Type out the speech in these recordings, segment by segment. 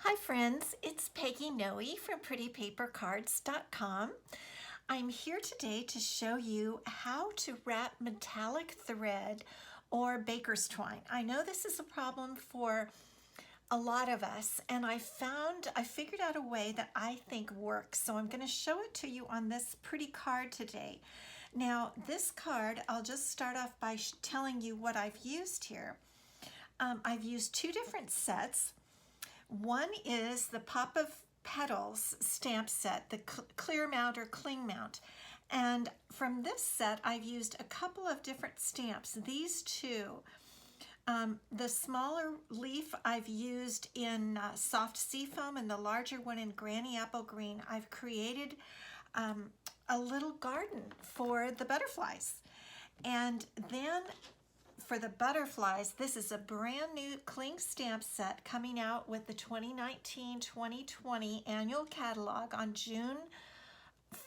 Hi friends, it's Peggy Noe from prettypapercards.com. I'm here today to show you how to wrap metallic thread or baker's twine. I know this is a problem for a lot of us, and I figured out a way that I think works. So I'm going to show it to you on this pretty card today. Now this card, I'll just start off by telling you what I've used here. I've used two different sets. One is the Pop of Petals stamp set, the clear mount or cling mount. And from this set, I've used a couple of different stamps. These two, the smaller leaf I've used in soft seafoam, and the larger one in Granny Apple Green. I've created a little garden for the butterflies. And then for the butterflies, this is a brand new cling stamp set coming out with the 2019-2020 annual catalog on June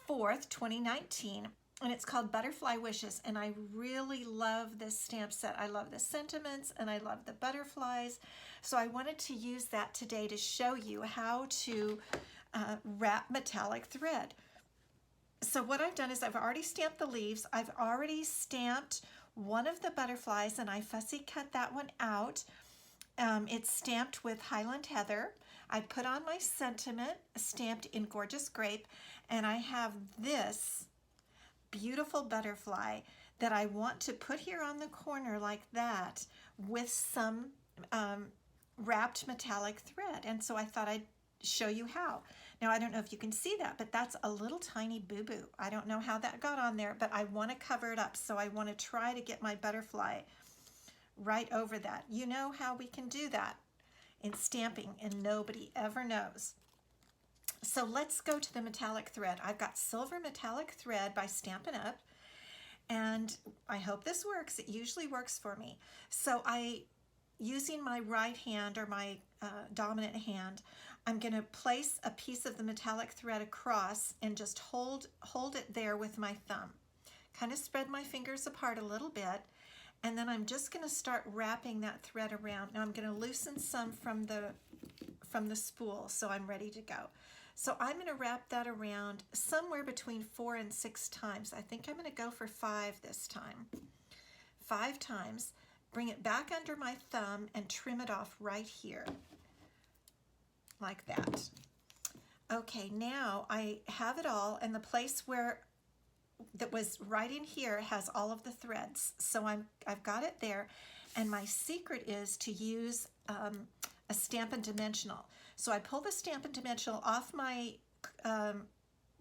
4th, 2019. And it's called Butterfly Wishes. And I really love this stamp set. I love the sentiments and I love the butterflies. So I wanted to use that today to show you how to wrap metallic thread. So what I've done is I've already stamped the leaves. I've already stamped one of the butterflies, and I fussy cut that one out. It's stamped with Highland Heather. I put on my sentiment stamped in Gorgeous Grape, and I have this beautiful butterfly that I want to put here on the corner like that with some wrapped metallic thread. And so I thought I'd show you how. Now I don't know if you can see that, but that's a little tiny boo-boo. I don't know how that got on there, but I want to cover it up, so I want to try to get my butterfly right over that. You know how we can do that in stamping, and nobody ever knows. So let's go to the metallic thread. I've got silver metallic thread by Stampin' Up, and I hope this works. It usually works for me. So using my right hand, or my dominant hand, I'm going to place a piece of the metallic thread across and just hold it there with my thumb. Kind of spread my fingers apart a little bit, and then I'm just going to start wrapping that thread around. Now I'm going to loosen some from the spool, so I'm ready to go. So I'm going to wrap that around somewhere between 4 and 6 times. I think I'm going to go for 5 this time. 5 times. Bring it back under my thumb and trim it off right here, like that. Okay, now I have it all, and the place where that was right in here has all of the threads. So I've got it there, and my secret is to use a Stampin' Dimensional. So I pull the Stampin' Dimensional off my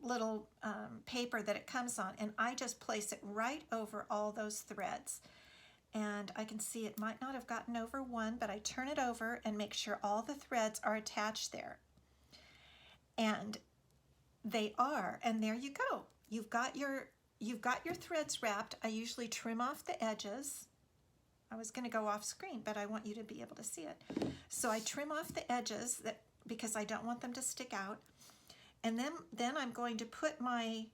little paper that it comes on, and I just place it right over all those threads. And I can see it might not have gotten over one, but I turn it over and make sure all the threads are attached there. And they are, and there you go. You've got your threads wrapped. I usually trim off the edges. I was going to go off screen, but I want you to be able to see it. So I trim off the edges because I don't want them to stick out. And then I'm going to put my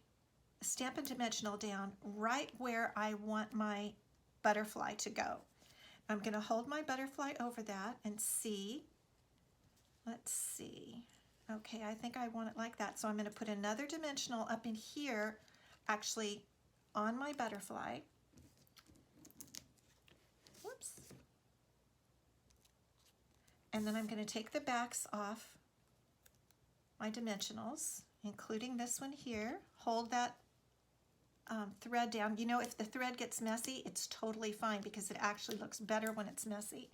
Stampin' Dimensional down right where I want my butterfly to go. I'm going to hold my butterfly over that and see. Let's see. Okay, I think I want it like that. So I'm going to put another dimensional up in here, actually on my butterfly. Whoops. And then I'm going to take the backs off my dimensionals, including this one here. Hold that thread down. You know, if the thread gets messy, it's totally fine because it actually looks better when it's messy.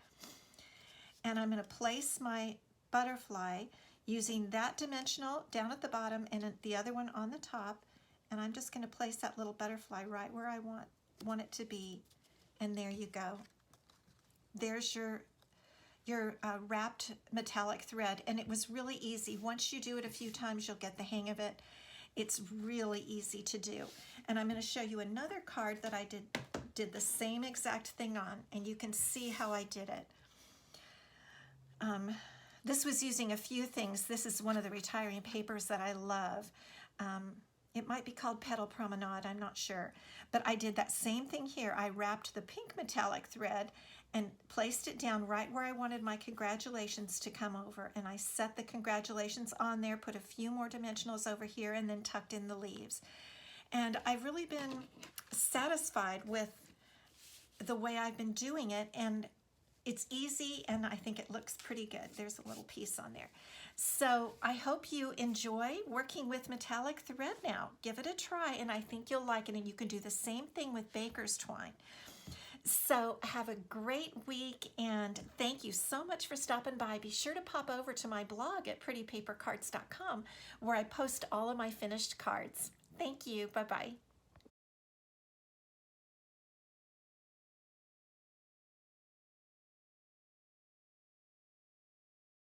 And I'm going to place my butterfly using that dimensional down at the bottom and the other one on the top, and I'm just going to place that little butterfly right where I want it to be, and there you go. There's your wrapped metallic thread, and it was really easy. Once you do it a few times, you'll get the hang of it. It's really easy to do. And I'm going to show you another card that I did the same exact thing on, and you can see how I did it. This was using a few things. This is one of the retiring papers that I love. It might be called Petal Promenade, I'm not sure. But I did that same thing here. I wrapped the pink metallic thread and placed it down right where I wanted my congratulations to come over. And I set the congratulations on there, put a few more dimensionals over here, and then tucked in the leaves. And I've really been satisfied with the way I've been doing it, and it's easy, and I think it looks pretty good. There's a little piece on there. So I hope you enjoy working with metallic thread now. Give it a try, and I think you'll like it, and you can do the same thing with baker's twine. So have a great week, and thank you so much for stopping by. Be sure to pop over to my blog at prettypapercards.com, where I post all of my finished cards. Thank you. Bye-bye.